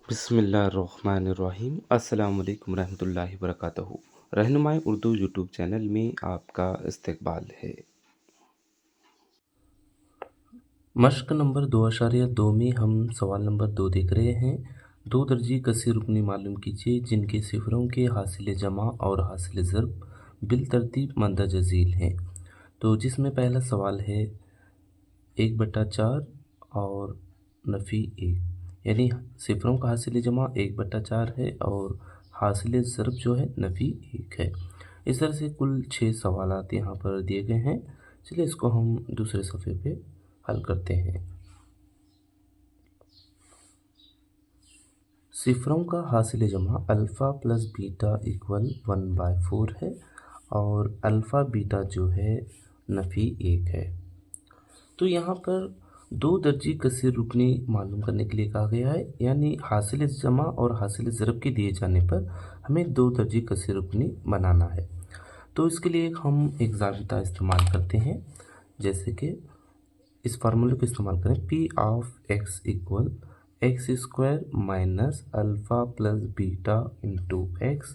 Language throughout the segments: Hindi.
बिस्मिल्लाहिर्रहमानिर्रहीम अस्सलाम वालेकुम रहमतुल्लाहि वबरकातुहू। रहनुमाई उर्दू यूट्यूब चैनल में आपका इस्तकबाल है। मश्क नंबर 2.2 में हम सवाल नंबर 2 देख रहे हैं। दो दर्जी कसी रुकनी मालूम कीजिए जिनके सिफरों के हासिल जमा और हासिल ज़र्ब बिलतरतीब मंदा जज़ील हैं। तो जिसमें पहला सवाल है 1/4 और नफ़ी 1, यानी सिफरों का हासिल जमा 1/4 है और हासिल ज़र्ब जो है नफ़ी 1 है। इस तरह से कुल 6 सवालात यहाँ पर दिए गए हैं। चलिए इसको हम दूसरे सफ़े पे हल करते हैं। सिफरों का हासिल जमा अल्फ़ा प्लस बीटा इक्वल 1/4 है और अल्फ़ा बीटा जो है नफ़ी 1 है। तो यहाँ पर दो दर्जी कसीर रुकनी मालूम करने के लिए कहा गया है, यानी हासिल जमा और हासिल ज़रब के दिए जाने पर हमें दो दर्जी कसीर रुकनी बनाना है। तो इसके लिए हम एक ज़ाबिता इस्तेमाल करते हैं, जैसे कि इस फार्मूले को इस्तेमाल करें P of X equal X square minus alpha plus beta into X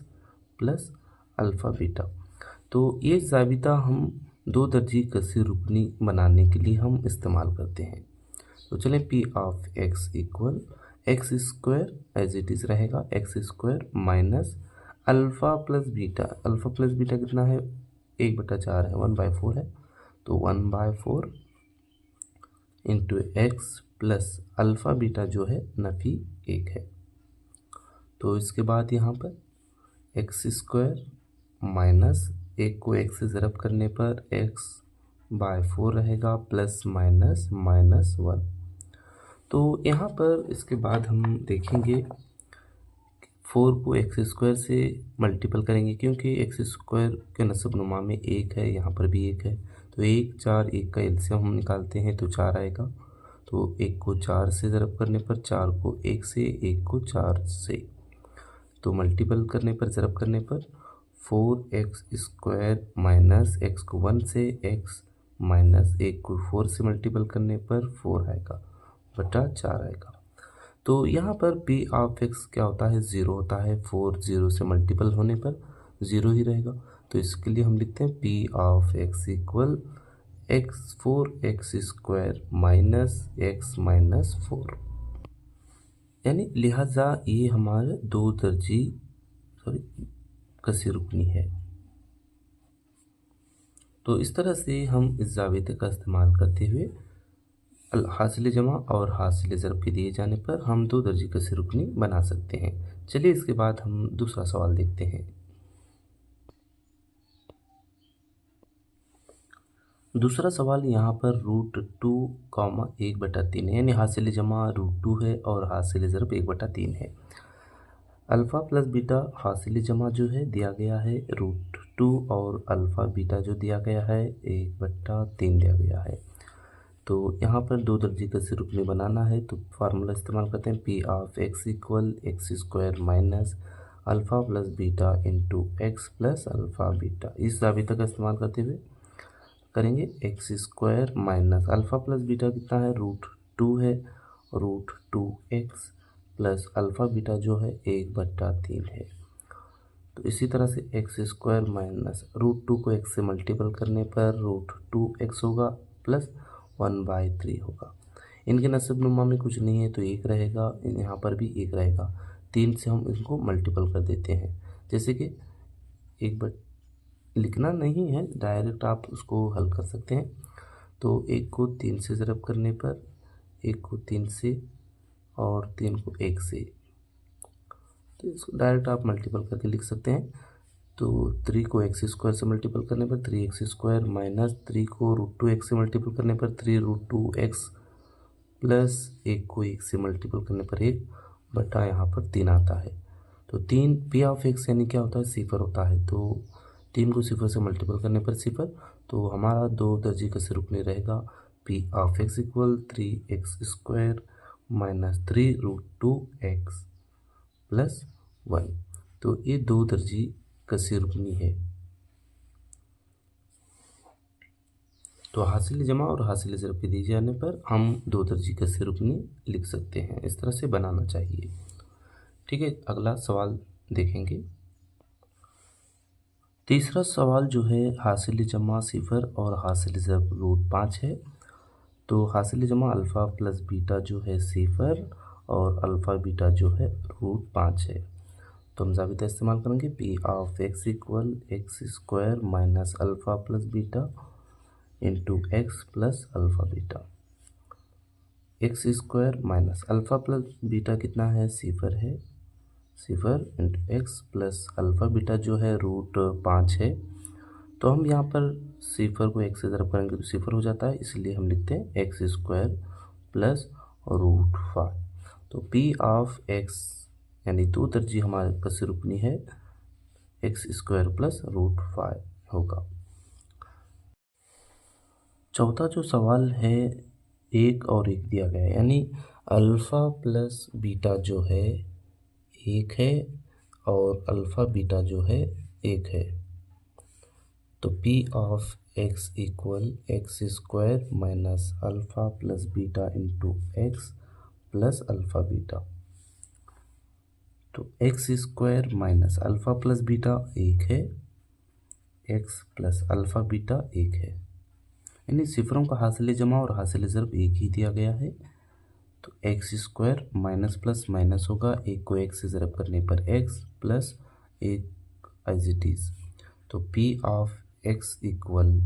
plus alpha beta. तो ये ज़ाबिता हम दो दर्जी कसीर रुकनी बनाने के लिए हम इस्तेमाल करते हैं। तो चलें P of X equal X square as it is रहेगा X square minus alpha plus beta कितना है 1/4 है 1/4 है, तो 1/4 into X plus alpha beta जो है नफ़ी 1 है। तो इसके बाद यहाँ पर एक्स स्क्वायर माइनस 1 को एक्स से ज़रब करने पर x/4 रहेगा प्लस माइनस -1। तो यहाँ पर इसके बाद हम देखेंगे 4 को एक्स स्क्वायर से मल्टीपल करेंगे, क्योंकि एक्स स्क्वायर के नस्ब नुमा में 1 है, यहाँ पर भी 1 है। तो 1 4 1 का एलसीएम हम निकालते हैं तो 4 आएगा। तो 1 को 4 से ज़रब करने पर 4 को 1 से 1 को 4 से, तो मल्टीपल करने पर ज़रब करने पर 4x स्क्वायर माइनस एक्स को 1 से x माइनस 1 को 4 से मल्टीपल करने पर 4 आएगा बटा 4 आएगा। तो यहाँ पर p ऑफ x क्या होता है 0 होता है, 4 0 से मल्टीपल होने पर 0 ही रहेगा। तो इसके लिए हम लिखते हैं p of x equal 4x square minus x minus 4, यानी लिहाजा ये हमारे दो दर्जी कसी रुकनी है। तो इस तरह से हम इस ज़ाबिते का इस्तेमाल करते हुए हासिल जमा और हासिल ज़रब के दिए जाने पर हम दो दर्जी कसी रुकनी बना सकते हैं। चलिए इसके बाद हम दूसरा सवाल देखते हैं। दूसरा सवाल यहाँ पर √2, 1/3 है, यानी हासिल जमा √2 है और हासिल ज़रब 1/3 है। अल्फ़ा प्लस बीटा हासिल जमा जो है दिया गया है √2 और अल्फ़ा बीटा जो दिया गया है 1/3 दिया गया है। तो यहाँ पर दो दर्जी कसी रुकनी बनाना है, तो फार्मूला इस्तेमाल करते हैं P of X equal X square minus alpha plus beta into X plus alpha beta. इस ज़ाबिता का इस्तेमाल करते हुए करेंगे x square minus alpha plus beta कितना है √2 है, √2x प्लस अल्फ़ा बीटा जो है 1/3 है। तो इसी तरह से एक्स स्क्वायर माइनस √2 को x से मल्टीपल करने पर √2x होगा प्लस 1/3 होगा। इनके नस्ब नुमा में कुछ नहीं है तो 1 रहेगा, यहाँ पर भी 1 रहेगा। 3 से हम इनको मल्टीपल कर देते हैं, जैसे कि लिखना नहीं है, डायरेक्ट आप उसको हल कर सकते हैं। तो 1 को 3 से ज़रब करने पर 1 को 3 से और 3 को 1 से, तो इसको डायरेक्ट आप मल्टीपल करके लिख सकते हैं। तो 3 को एक्स स्क्वायर से मल्टीपल करने पर 3x स्क्वायर माइनस 3 को √2x से मल्टीपल करने पर 3√2x प्लस 1 को 1 से मल्टीपल करने पर 1 बटा यहाँ पर 3 आता है। तो 3 पी ऑफ एक्स यानी क्या होता है सिफर होता है, तो 3 को सिफर से मल्टीपल करने पर सिफर। तो हमारा दो दर्जी कसी रुकनी रहेगा P of X equal 3x square minus 3√2x plus 1। तो ये दो दर्जी कसी रुकनी है। तो हासिल जमा और हासिल ज़रब के दिए जाने पर हम दो दर्जी कसी रुकनी लिख सकते हैं। इस तरह से बनाना चाहिए। ठीक है, अगला सवाल देखेंगे। तीसरा सवाल जो है हासिल जमा 0 और हासिल ज़रब √5 है। तो हासिल जमा अल्फ़ा प्लस बीटा जो है 0 और अल्फ़ा बीटा जो है √5 है। तो हम ज़ाबिता इस्तेमाल करेंगे P of X equal X square minus alpha plus beta into X plus alpha beta. X square minus alpha plus beta कितना है 0 है, 0 into X plus alpha beta जो है √5 है। तो हम यहाँ पर 0 को एक्स से ज़रब करेंगे तो 0 हो जाता है, इसलिए हम लिखते हैं एक्स स्क्वायर प्लस √5। तो पी ऑफ एक्स यानी 2 तरजीह हमारे कसी रुकनी है एक्स स्क्वायर प्लस √5 होगा। चौथा जो सवाल है 1 और 1 दिया गया है, यानी अल्फ़ा प्लस बीटा जो है 1 है और अल्फ़ा बीटा जो है 1 है। तो P of X equal X square minus alpha plus beta into X plus alpha beta. तो X square minus alpha plus beta 1 है, एक्स प्लस अल्फ़ा बीटा 1 है, यानी सिफरों का हासिल जमा और हासिल ज़रब एक ही दिया गया है। तो X square minus plus minus होगा, 1 को 1 से ज़रब करने पर X plus 1 as it is. तो P of X equal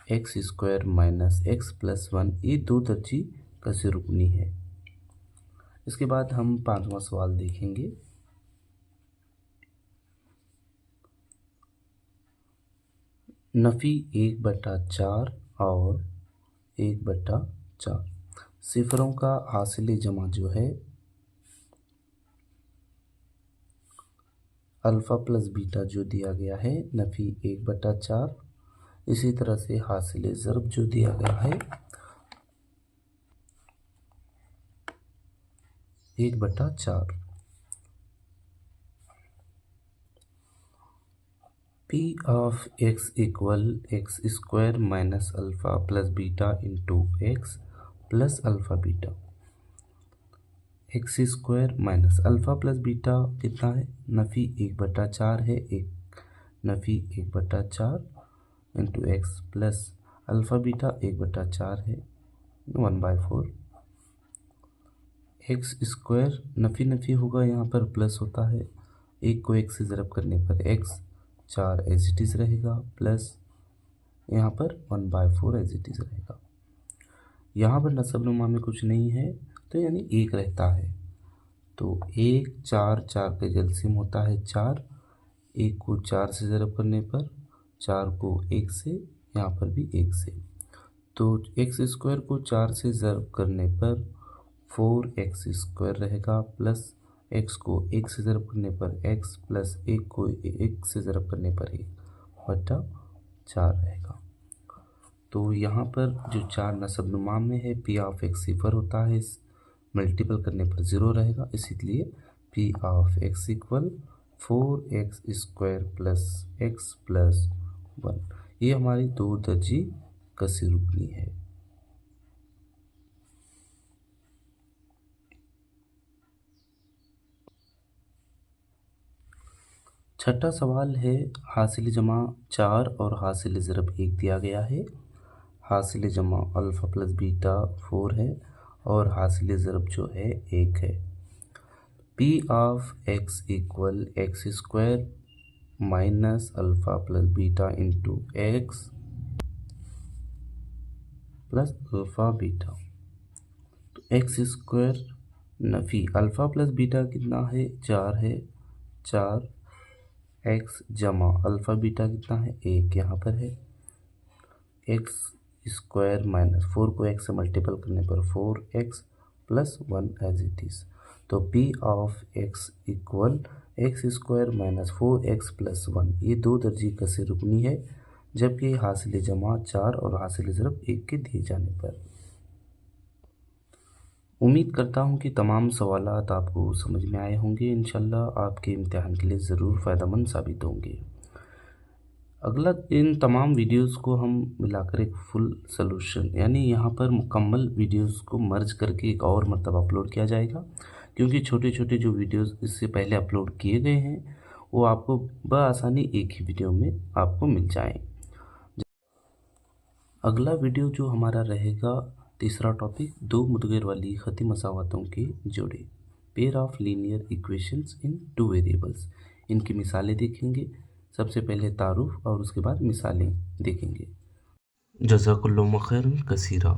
X square minus X plus 1, ये 2 तरजीह कसी रुकनी है। इसके बाद हम 5वां सवाल देखेंगे। नफ़ी 1/4 और 1/4 सिफरों का हासिल जमा जो है अल्फ़ा प्लस बीटा जो दिया गया है नफ़ी 1/4, इसी तरह से हासिल ज़रब जो दिया गया है 1/4। P of X equal X square minus alpha plus beta into X plus alpha beta. X square minus alpha plus beta कितना है, नफ़ी 1/4 है, एक नफ़ी 1/4 into X plus alpha beta 1/4 है 1/4। एक्स स्क्वायर नफ़ी नफ़ी होगा, यहाँ पर प्लस होता है, 1 को 1 से ज़रब करने पर एक्स 4 एज इट इज़ रहेगा, प्लस यहाँ पर 1/4 एज इट इज़ रहेगा। यहाँ पर नसब नुमा में कुछ नहीं है, तो यानी 1 रहता है। तो 1 4 4 का एलसीएम होता है 4, 1 को 4 से ज़रब करने पर 4 को 1 से, यहाँ पर भी 1 से। तो एक्स स्क्वायर को 4 से ज़रब करने पर 4x स्क्वायर रहेगा, प्लस x को 1 से ज़रब करने पर x प्लस 1 को 1 से ज़रब करने पर 1/4 रहेगा। तो यहाँ पर जो 4 नसब नुमा में है पी ऑफ एक्स 0 होता है, मल्टीपल करने पर 0 रहेगा, इसीलिए P of X equal 4x square plus x plus 1। ये हमारी 2 तरजीह कसी रुकनी है। छठा सवाल है हासिल जमा 4 और हासिल ज़रब 1 दिया गया है। हासिल जमा अल्फ़ा प्लस बीटा 4 है और हासिल ज़रब जो है 1 है। P of X equal X square minus alpha plus beta into X plus alpha beta. तो एक्स स्क्वायर नफ़ी अल्फ़ा प्लस बीटा कितना है 4 है, 4 एक्स जमा अल्फ़ा बीटा कितना है 1 यहाँ पर है, एक्स स्क्वायर माइनस 4 को x से मल्टीपल करने पर 4x plus 1 as it is. तो P of X equal X square minus 4x plus 1, ये 2 तरजीह कसी रुकनी है, जबकि हासिल जमा 4 और हासिल ज़रब 1 के दिए जाने पर। उम्मीद करता हूँ कि तमाम सवालात आपको समझ में आए होंगे, इंशाल्लाह आपके इम्तिहान के लिए ज़रूर फ़ायदेमंद साबित होंगे। अगला इन तमाम वीडियोस को हम मिलाकर एक फुल सलूशन यानी यहाँ पर मुकम्मल वीडियोस को मर्ज करके एक और मरतबा अपलोड किया जाएगा, क्योंकि छोटे छोटे जो वीडियोस इससे पहले अपलोड किए गए हैं वो आपको बआसानी एक ही वीडियो में आपको मिल जाएं। अगला वीडियो जो हमारा रहेगा, तीसरा टॉपिक, दो मुदगेर वाली खती मसावतों के जोड़े, pair of linear equations in two variables. इनकी मिसालें देखेंगे। सबसे पहले तारुफ और उसके बाद मिसालें देखेंगे। जज़ाकुल्लाहु खैरन कसीरा।